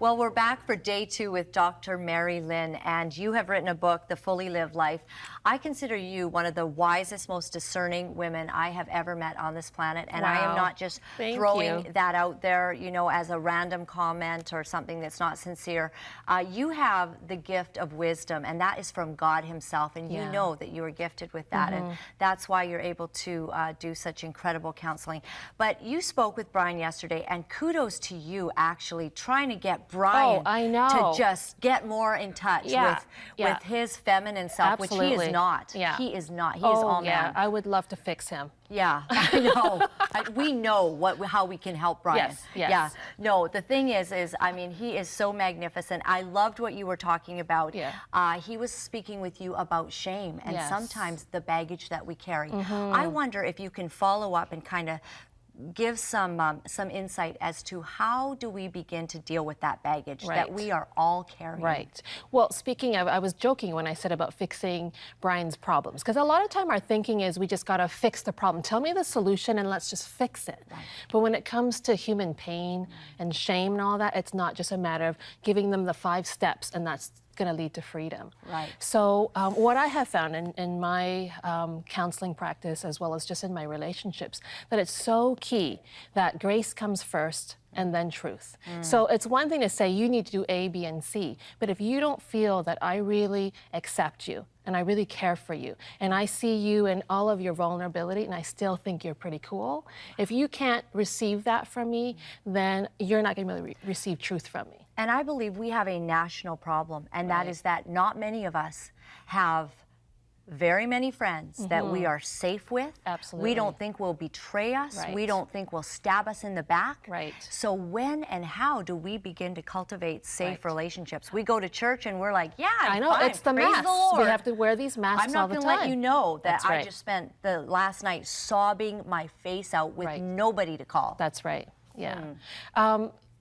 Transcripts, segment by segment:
Well, we're back for day 2 with Dr. Mary Lynn, and you have written a book, The Fully Lived Life. I consider you one of the wisest, most discerning women I have ever met on this planet, and I am Wow. not just Thank throwing you. that out there, you know, as a random comment or something that's not sincere. You have the gift of wisdom, and that is from God Himself, and you Yeah. know that you are gifted with that, and that's why you're able to do such incredible counseling. But you spoke with Brian yesterday, and kudos to you actually trying to get Brian I know. to just get more in touch with his feminine self, which he is not. Yeah. He is not. He is all man. I would love to fix him. Yeah, I know. We know how we can help Brian. Yes, yes. Yeah. No, the thing is, I mean, he is so magnificent. I loved what you were talking about. Yeah. He was speaking with you about shame and Yes. sometimes the baggage that we carry. I wonder if you can follow up and kind of give some insight as to how do we begin to deal with that baggage that Right. we are all carrying. Right. Well, speaking of, I was joking when I said about fixing Brian's problems, because a lot of time our thinking is we just got to fix the problem. Tell me the solution and let's just fix it. Right. But when it comes to human pain and shame and all that, it's not just a matter of giving them the 5 steps and that's going to lead to freedom. Right. So what I have found in my counseling practice, as well as just in my relationships, that it's so key that grace comes first and then truth. So it's one thing to say you need to do A, B, and C, but if you don't feel that I really accept you and I really care for you and I see you in all of your vulnerability and I still think you're pretty cool, if you can't receive that from me, then you're not going to really receive truth from me. And I believe we have a national problem, and that Right. is that not many of us have very many friends that we are safe with. Absolutely. We don't think will betray us. Right. We don't think will stab us in the back. Right. So when and how do we begin to cultivate safe Right. relationships? We go to church and we're like, yeah, I know, fine. it's the Praise masks. the Lord. We have to wear these masks I'm not all the going time. to let you know that That's I right. just spent the last night sobbing my face out with Right. nobody to call. That's right, yeah.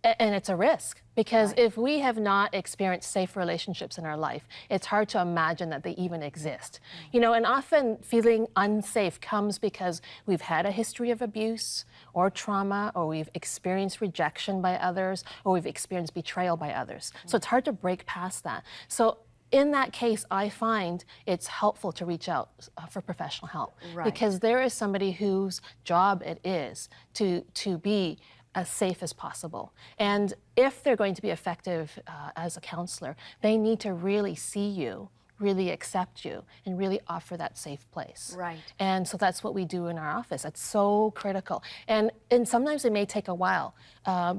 And it's a risk because if we have not experienced safe relationships in our life, it's hard to imagine that they even exist. You know, and often feeling unsafe comes because we've had a history of abuse or trauma, or we've experienced rejection by others, or we've experienced betrayal by others. So it's hard to break past that. So in that case, I find it's helpful to reach out for professional help because there is somebody whose job it is to be as safe as possible. And if they're going to be effective as a counselor, they need to really see you, really accept you, and really offer that safe place. Right. And so that's what we do in our office. It's so critical. And sometimes it may take a while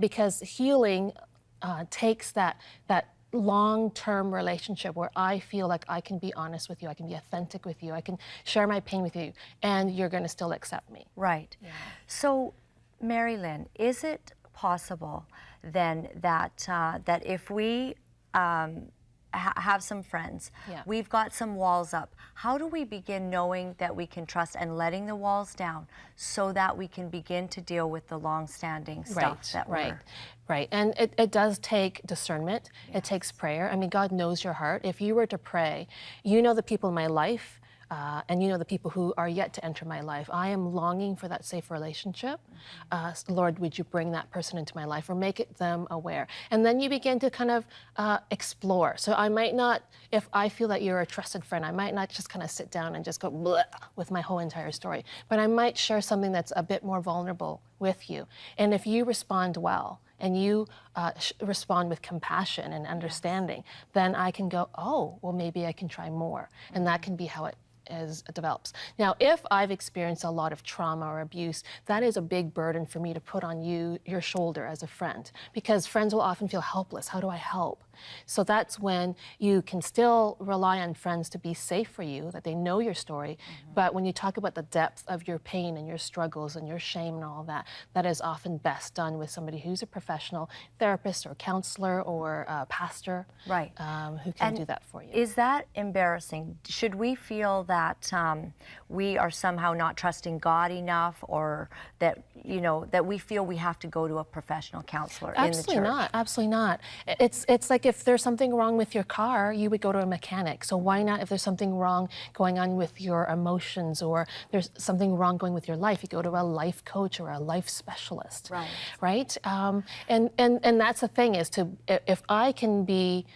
because healing takes that long-term relationship where I feel like I can be honest with you, I can be authentic with you, I can share my pain with you, and you're going to still accept me. Right. So, Mary Lynn, is it possible then that that if we have some friends, we've got some walls up, how do we begin knowing that we can trust and letting the walls down so that we can begin to deal with the long-standing stuff that we're... Right, and it does take discernment. It takes prayer. I mean, God knows your heart. If you were to pray, you know the people in my life, and you know the people who are yet to enter my life. I am longing for that safe relationship. Lord, would you bring that person into my life or make them aware? And then you begin to kind of explore. So I might not, if I feel that you're a trusted friend, I might not just kind of sit down and just go bleh with my whole entire story, but I might share something that's a bit more vulnerable with you. And if you respond well, and you respond with compassion and understanding, then I can go, oh, well, maybe I can try more. And that can be how it develops. Now, if I've experienced a lot of trauma or abuse, that is a big burden for me to put on your shoulder as a friend, because friends will often feel helpless. How do I help? So that's when you can still rely on friends to be safe for you, that they know your story. But when you talk about the depth of your pain and your struggles and your shame and all that, that is often best done with somebody who's a professional therapist or counselor or pastor, who can do that for you. Is that embarrassing? Should we feel that that we are somehow not trusting God enough, or that, you know, that we feel we have to go to a professional counselor in the church? Absolutely not. Absolutely not. It's like if there's something wrong with your car, you would go to a mechanic. So why not, if there's something wrong going on with your emotions, or there's something wrong going with your life, you go to a life coach or a life specialist. Right. Right. And that's the thing, is to, if I can be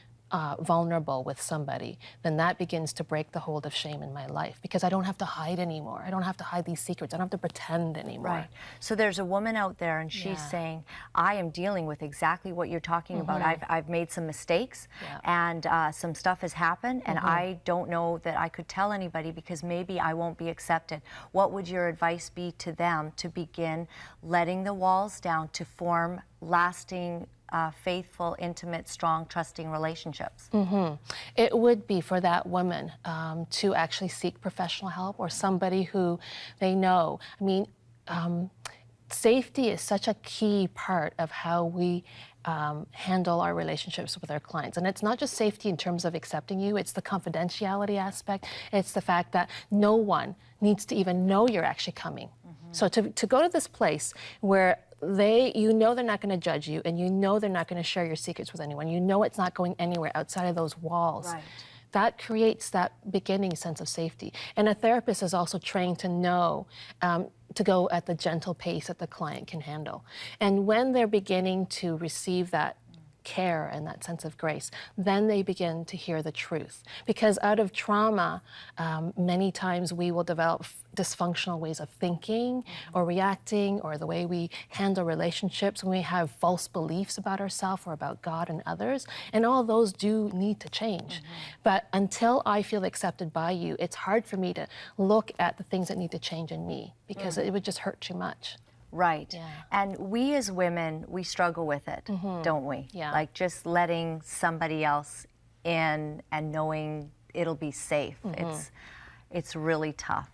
vulnerable with somebody, then that begins to break the hold of shame in my life, because I don't have to hide anymore. I don't have to hide these secrets. I don't have to pretend anymore. Right. So there's a woman out there, and she's saying, I am dealing with exactly what you're talking about. I've made some mistakes, and some stuff has happened, and I don't know that I could tell anybody because maybe I won't be accepted. What would your advice be to them to begin letting the walls down, to form lasting, faithful, intimate, strong, trusting relationships? It would be for that woman to actually seek professional help, or somebody who they know. I mean, safety is such a key part of how we handle our relationships with our clients. And it's not just safety in terms of accepting you, it's the confidentiality aspect. It's the fact that no one needs to even know you're actually coming. So to go to this place where you know they're not going to judge you, and you know they're not going to share your secrets with anyone. You know it's not going anywhere outside of those walls. Right. That creates that beginning sense of safety. And a therapist is also trained to know to go at the gentle pace that the client can handle. And when they're beginning to receive that care and that sense of grace, then they begin to hear the truth. Because out of trauma, many times we will develop dysfunctional ways of thinking or reacting, or the way we handle relationships, when we have false beliefs about ourselves or about God and others, and all those do need to change. But until I feel accepted by you, it's hard for me to look at the things that need to change in me, because it would just hurt too much. Right. And we as women, we struggle with it, don't we? Yeah. Like just letting somebody else in and knowing it'll be safe. It's really tough.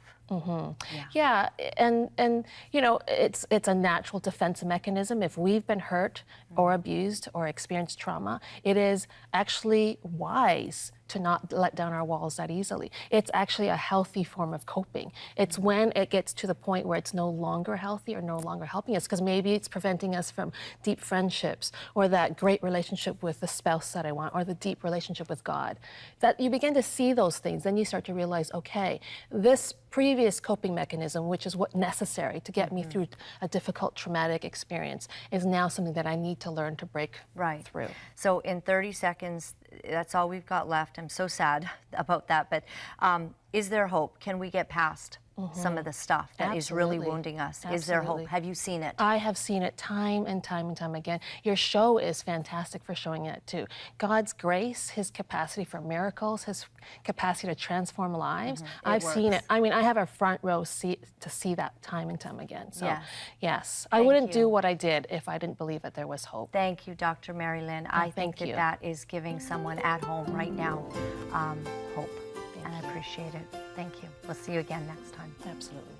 Yeah, and you know, it's a natural defense mechanism. If we've been hurt or abused or experienced trauma, it is actually wise to not let down our walls that easily. It's actually a healthy form of coping. It's when it gets to the point where it's no longer healthy or no longer helping us, because maybe it's preventing us from deep friendships, or that great relationship with the spouse that I want, or the deep relationship with God. That you begin to see those things, then you start to realize, okay, this previous coping mechanism, which is what necessary to get me through a difficult traumatic experience, is now something that I need to learn to break through. So in 30 seconds, that's all we've got left. I'm so sad about that, but is there hope? Can we get past some of the stuff that is really wounding us? Is there hope? Have you seen it? I have seen it time and time and time again. Your show is fantastic for showing it too. God's grace, His capacity for miracles, His capacity to transform lives. I've seen it. I mean, I have a front row seat to see that time and time again. So, yes, I wouldn't do what I did if I didn't believe that there was hope. Thank you, Dr. Mary Lynn. I think that is giving someone at home right now hope. And I appreciate it. Thank you. We'll see you again next time. Absolutely.